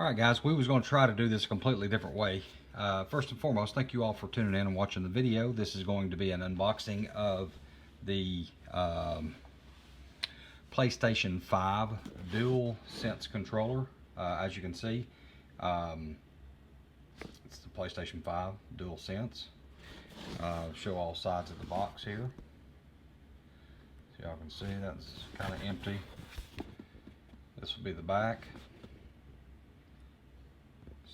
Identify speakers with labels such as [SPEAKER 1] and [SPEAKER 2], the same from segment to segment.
[SPEAKER 1] Alright guys, we was going to try to do this a completely different way. First and foremost, thank you all for tuning in and watching the video. This is going to be an unboxing of the PlayStation 5 dual sense controller. As you can see, it's the PlayStation 5 dual sense. Show all sides of the box here. So y'all can see that's kind of empty. This will be the back.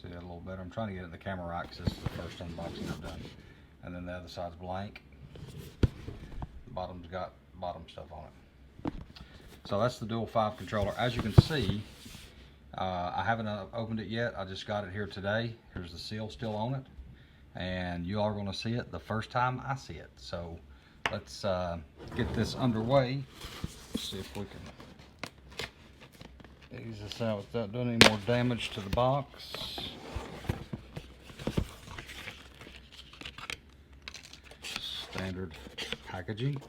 [SPEAKER 1] See that a little better. I'm trying to get it in the camera right because this is the first unboxing I've done. And then the other side's blank. The bottom's got bottom stuff on it. So that's the Dual 5 controller. As you can see, I haven't opened it yet. I just got it here today. Here's the seal still on it. And you all are going to see it the first time I see it. So let's get this underway. See if we can ease this out without doing any more damage to the box. Standard packaging.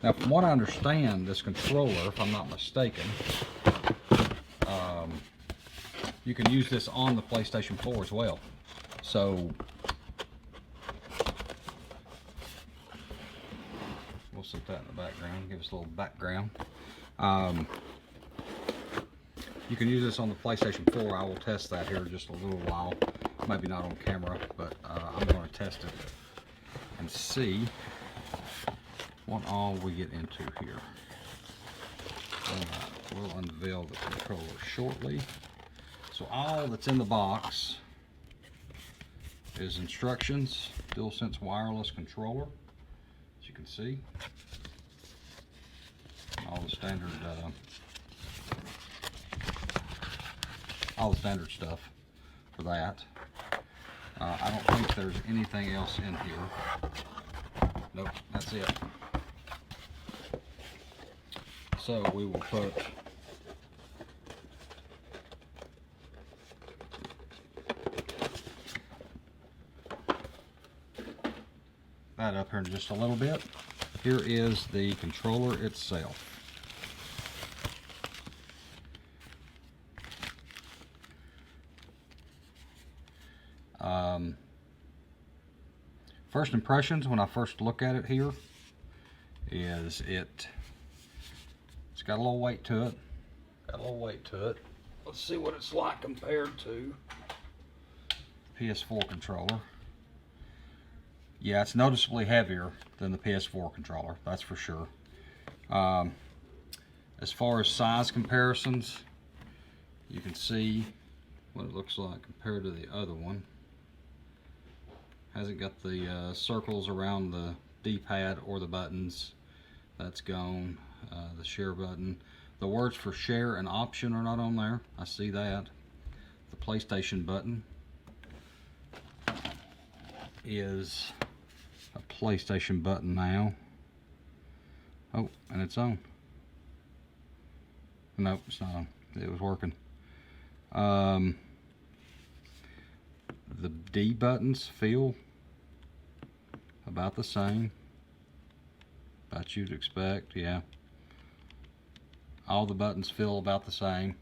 [SPEAKER 1] Now, from what I understand, this controller, if I'm not mistaken, you can use this on the PlayStation 4 as well. So we'll set that in the background, give us a little background. You can use this on the PlayStation 4. I will test that here in just a little while. Maybe not on camera, but I'm going to test it and see what all we get into here. Alright, we'll unveil the controller shortly. So all that's in the box is instructions, DualSense wireless controller, as you can see. All the standard stuff for that. I don't think there's anything else in here. Nope, that's it. So we will put that up here in just a little bit. Here is the controller itself. First impressions when I first look at it here is it's got a little weight to it. Let's see what it's like compared to PS4 controller. Yeah, it's noticeably heavier than the PS4 controller, that's for sure. As far as size comparisons, you can see what it looks like compared to the other one. Hasn't got the circles around the D-pad or the buttons. That's gone. The share button. The words for share and option are not on there. I see that. The PlayStation button is a PlayStation button now. Oh, and it's on. Nope, it's not on. It was working. The D buttons feel about the same. About you'd expect, yeah. All the buttons feel about the same.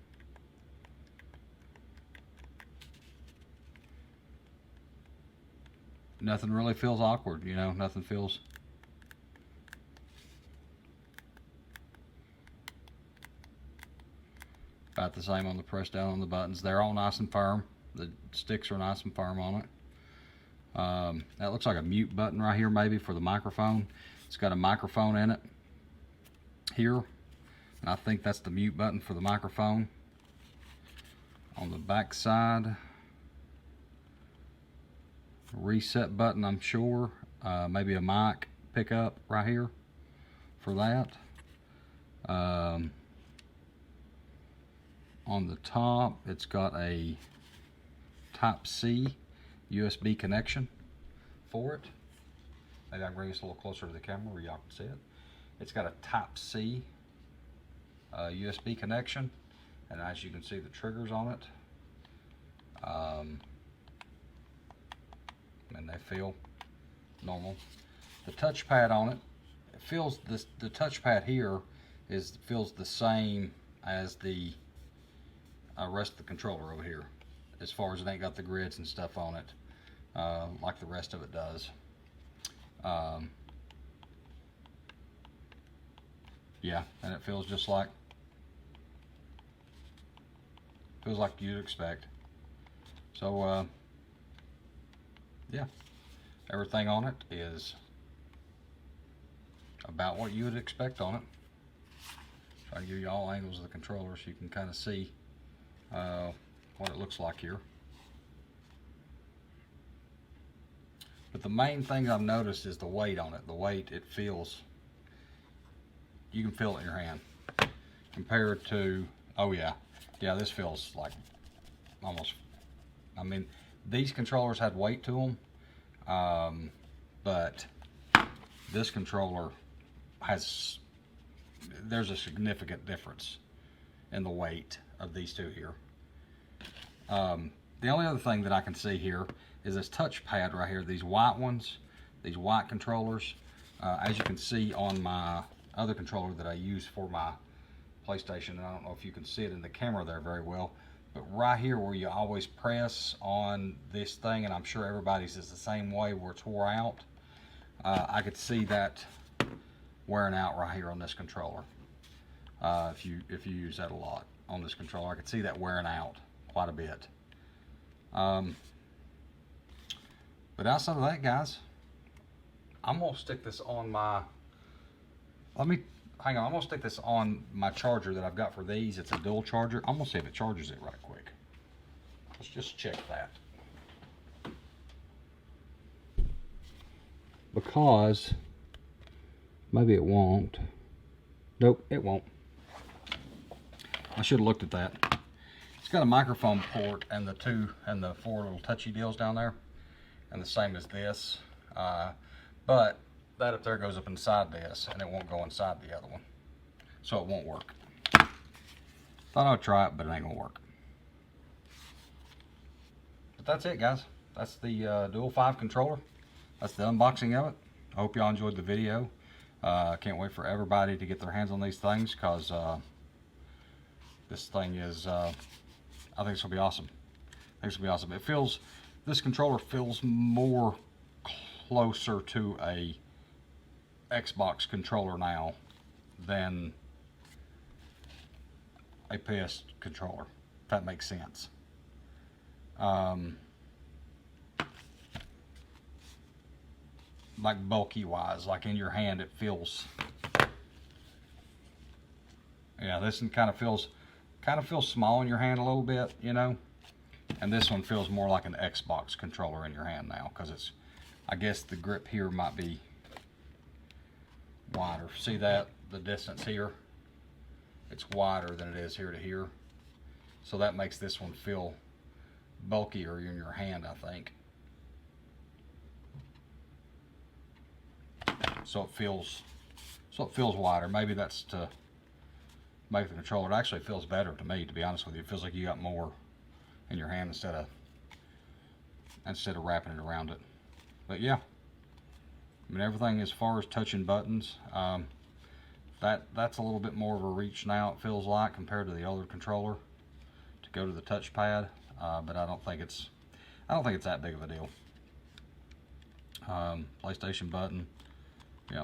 [SPEAKER 1] Nothing really feels awkward, you know, nothing feels about the same on the press down on the buttons. They're all nice and firm. The sticks are nice and firm on it. That looks like a mute button right here maybe for the microphone. It's got a microphone in it here, and I think that's the mute button for the microphone. On the back side, reset button, I'm sure. Maybe a mic pickup right here for that. On the top, it's got a Type-C USB connection for it. Maybe I can bring this a little closer to the camera where y'all can see it. It's got a Type-C USB connection, and as you can see, the triggers on it. And they feel normal. The touchpad on it feels this, the touchpad here feels the same as the rest of the controller over here, as far as it ain't got the grids and stuff on it like the rest of it does. Yeah, and it feels just like you'd expect. So yeah, everything on it is about what you would expect on it. Try to give you all angles of the controller so you can kind of see what it looks like here. But the main thing I've noticed is the weight on it. The weight, it feels, you can feel it in your hand compared to, oh yeah, this feels like almost, I mean, these controllers had weight to them, but this controller has, there's a significant difference in the weight of these two here. The only other thing that I can see here is this touchpad right here, these white ones, these white controllers. As you can see on my other controller that I use for my PlayStation, and I don't know if you can see it in the camera there very well, but right here where you always press on this thing, and I'm sure everybody's is the same way where it's wore out, I could see that wearing out right here on this controller. If you use that a lot on this controller, I could see that wearing out quite a bit. But outside of that, guys, I'm gonna stick this on my, I'm gonna stick this on my charger that I've got for these. It's a dual charger. I'm gonna see if it charges it right quick. Let's just check that. Because maybe it won't. Nope, it won't. I should have looked at that. It's got a microphone port and the four little touchy deals down there, and the same as this. But that up there goes up inside this, and it won't go inside the other one, so it won't work. Thought I'd try it, but it ain't gonna work. But that's it, guys. That's the Duel 5 controller. That's the unboxing of it. I hope y'all enjoyed the video. I can't wait for everybody to get their hands on these things, because this thing is, I think it's gonna be awesome. I think it's gonna be awesome. It feels, this controller feels more closer to a Xbox controller now than a PS controller, if that makes sense. Like bulky wise, like in your hand, it feels, yeah, this one kind of feels small in your hand a little bit, you know, and this one feels more like an Xbox controller in your hand now, because it's, I guess the grip here might be wider. See that, the distance here, it's wider than it is here to here, so that makes this one feel bulkier in your hand, I think. So it feels wider. Maybe that's to make the controller, it actually feels better to me, to be honest with you. It feels like you got more in your hand instead of wrapping it around it. But yeah, I mean, everything as far as touching buttons, that's a little bit more of a reach now, it feels like, compared to the other controller to go to the touchpad. But I don't think it's that big of a deal. PlayStation button, yeah.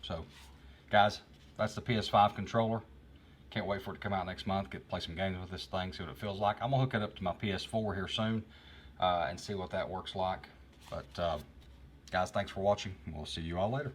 [SPEAKER 1] So guys, that's the PS5 controller. Can't wait for it to come out next month, play some games with this thing, see what it feels like. I'm gonna hook it up to my PS4 here soon and see what that works like. But guys, thanks for watching. We'll see you all later.